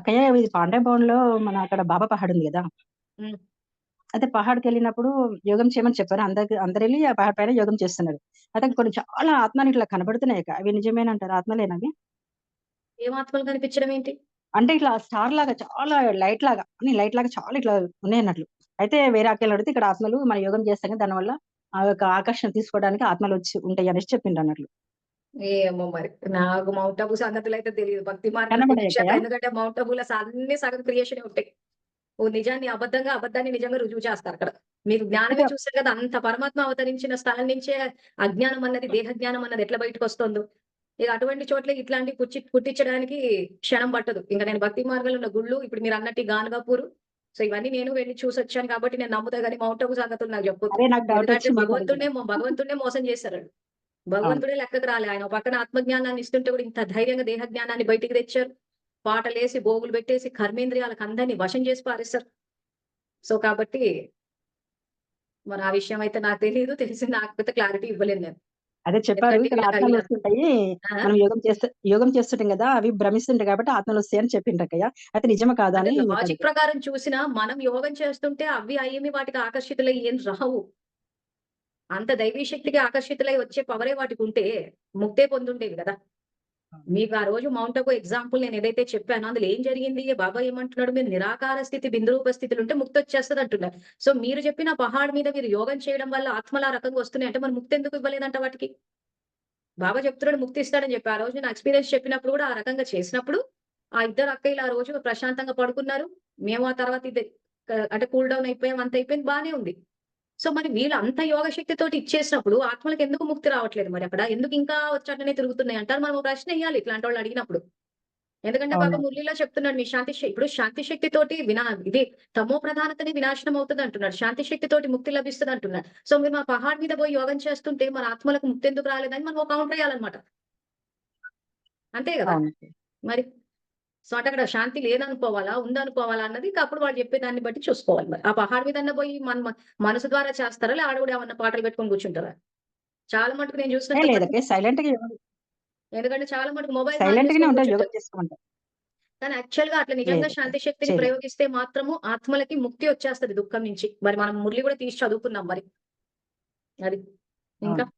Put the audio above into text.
అక్కయ్య ఇది పాండే భవన్‌లో మన అక్కడ బాబా పహాడ్ ఉంది గదా! హ్మ్. అయితే పహాడ్‌కెళ్ళినప్పుడు యోగం చేయమని చెప్పారు. అందరెళ్లి ఆ పహాడ్ పైన యోగం చేస్తున్నారు. అయితే కొన్ని చాలా ఆత్మలు ఇట్లా కనబడుతున్నాయక్క. అవి నిజమేనంటారా? ఆత్మలేనా అవి? ఏం ఆత్మలు కనిపించడం ఏంటి? అంటే ఇట్లా స్టార్‌లాగా చాలా లైట్‌లాగా అన్ని లైట్‌లాగా చాలా ఇట్లా ఉన్నాయన్నట్లు. అయితే వేరే అక్కయ్యని అడిగితే ఇక్కడ ఆత్మలు మనం యోగం చేస్తాం కదా! దానివల్ల ఆ యొక్క ఆకర్షణ తీసుకోవడానికి ఆత్మలొచ్చి ఉంటాయి అనేసి చెప్పిండన్నట్లు. ఏమో మరి. నాకు మౌంట్ ఆబూ సంగతులైతే తెలీదు. భక్తి మార్గం కనబడ్డాయి దీక్ష అక్కయ్య? ఎందుకంటే మౌంట్ ఆబూలో అన్ని సగం క్రియేషనే ఉంటాయి. ఓ నిజాన్ని అబద్ధంగా, అబద్ధాన్ని నిజంగా రుజువు చేస్తారక్కడ. మీరు జ్ఞానమే అయితే చూసారు కదా! అంత పరమాత్మ అవతరించిన స్థలం నుంచే అజ్ఞానం అన్నది, దేహ జ్ఞానం అన్నది ఎట్లా బయటకొస్తుందో. ఇక అటువంటి చోట్ల ఇట్లాంటివి పుట్టించడానికి క్షణం పట్టదు. ఇంక నేను భక్తి మార్గంలో ఉన్న గుళ్ళు ఇప్పుడు మీరన్నట్టు ఈ గానగాపూరు. సో, ఇవన్నీ నేను వెళ్లి చూసొచ్చాను కాబట్టి నేను నమ్ముతా గాని మౌంట్ ఆబూ సంగతులు నాకు చెప్పొద్దు. అదే నాకు ఎందుకంటే డౌటొచ్చి మీకు అడుగుతున్నా. భగవంతుడినే మోసం చేశారాళ్ళు. అవును. భగవంతుడే లెక్కకు రాలే. ఆయన ఓ పక్కన ఆత్మజ్ఞానాన్ని ఇస్తుంటే కూడా ఇంత ధైర్యంగా దేహ జ్ఞానాన్ని బయటికి తెచ్చారు. పాటలేసి, భోగులు పెట్టేసి, కర్మేంద్రియాలకు అందరిని వశం చేసి పారేశారు. సో, కాబట్టి మరి ఆ విషయం అయితే నాకు తెలీదు. తెలిసింది కాకపోతే క్లారిటీ ఇవ్వలేను నేను. అదే చెప్పారు. ఎందుకంటే ఇక్కడ ఇలాగ ఇలా ఆత్మలొస్తుంటాయి. ఆ! మనం యోగం చేస్తుంటాం గదా! అవి భ్రమిస్తుంటాయి కాబట్టి ఆత్మలొస్తాయని చెప్పిండ్రక్కయ్య. అయితే నిజమా కాదా అంటే అని లాజిక్ మీకడుగుతున్నా. ప్రకారం చూసినా మనం యోగం చేస్తుంటే అవి అయేమి వాటికి ఆకర్షితులై ఏం రావు. అంత దైవీ శక్తికి ఆకర్షితులై వచ్చే పవరే వాటికుంటే ముక్తే పొందుండేవి గదా! మీకు ఆ రోజు మౌంట్ అబూ ఎగ్జాంపుల్ నేనేదైతే చెప్పానో అందులో ఏం జరిగింది? బాబా ఏమంటున్నాడు? మీరు నిరాకార స్థితి, బిందురూప స్థితిలో ఉంటే ముక్తొచ్చేస్తదంటున్నారు. సో, మీరు చెప్పిన పహాడ్ మీద మీరు యోగం చేయడం వల్ల ఆత్మలు ఆ రకంగా వస్తున్నాయంటే మరి ముక్తెందుకు ఇవ్వలేదంట వాటికి? బాబా చెప్తున్నాడు ముక్తి ఇస్తాడని చెప్పి. ఆ రోజు నా ఎక్స్‌పీరియన్స్ చెప్పినప్పుడు కూడా ఆ రకంగా చేసినప్పుడు, ఆ ఇద్దరు అక్కయ్యలు ఆ రోజు ప్రశాంతంగా పడుకున్నారు. మేము ఆ తర్వాత అంటే కూల్ డౌన్ అయిపోయాం. అంత అయిపోయింది బానే ఉంది. సో, మరి వీళ్ళు అంత యోగ శక్తితోటి ఇచ్చేసినప్పుడు ఆత్మలకి ఎందుకు ముక్తి రావట్లేదు మరి అక్కడ? ఎందుకు ఇంకా వచ్చి అట్లనే తిరుగుతున్నాయి అంటారు? మనం ఓ ప్రశ్న ఎయ్యాలి ఇట్లాంటోళ్ళు అడిగినప్పుడు. ఎందుకంటే బాబా అవునండి. మురళిలో చెప్తున్నాడు మీ ఇప్పుడు శాంతి శక్తితోటి ఇది తమో ప్రధానతని వినాశనం అవుతదంటున్నాడు. శాంతి శక్తితోటి ముక్తి లభిస్తదంటున్నాడు. సో, మీరు మా పహాడ్ మీద పోయి యోగం చేస్తుంటే మరి ఆత్మలకు ముక్తి ఎందుకు రాలేదని మనం ఒక కౌంటర్ ఎయ్యాలన్నమాట. అంతే గదా! అవునండి. మరి. సో, అంటే అక్కడ శాంతి లేదనుకోవాలా? ఉందనుకోవాలా? అన్నది ఇంక అప్పుడు వాళ్ళు చెప్పే దాన్ని బట్టి చూసుకోవాలి మరి. ఆ పహాడ్ మీదన్నా పోయి మనసు ద్వారా చేస్తారా? లే ఆడ గూడా ఏమన్నా పాటలు పెట్టుకొని కూర్చుంటారా? చాలా మటుకు నేను ఏ చూసినంత మటుకు లేదక్కయ్య ఎందుకంటే చాలా మటుకు మొబైల్స్ ఆన్ సైలెంట్‌గానే చేసుకొని ఉంటారు. యోగం కూర్చుంటారు. చేసుకోమంటారు. కానీ యాక్చువల్‌గా అట్లా నిజంగా లేదక్క. శాంతి శక్తిని చేయలేదు. ప్రయోగిస్తే మాత్రము ఆత్మలకి ముక్తి వచ్చేస్తది దుఃఖం నుంచి. మరి మనం మురళి గూడా తీసి చదువుకున్నాం మరి. అది. ఇంకా అవును.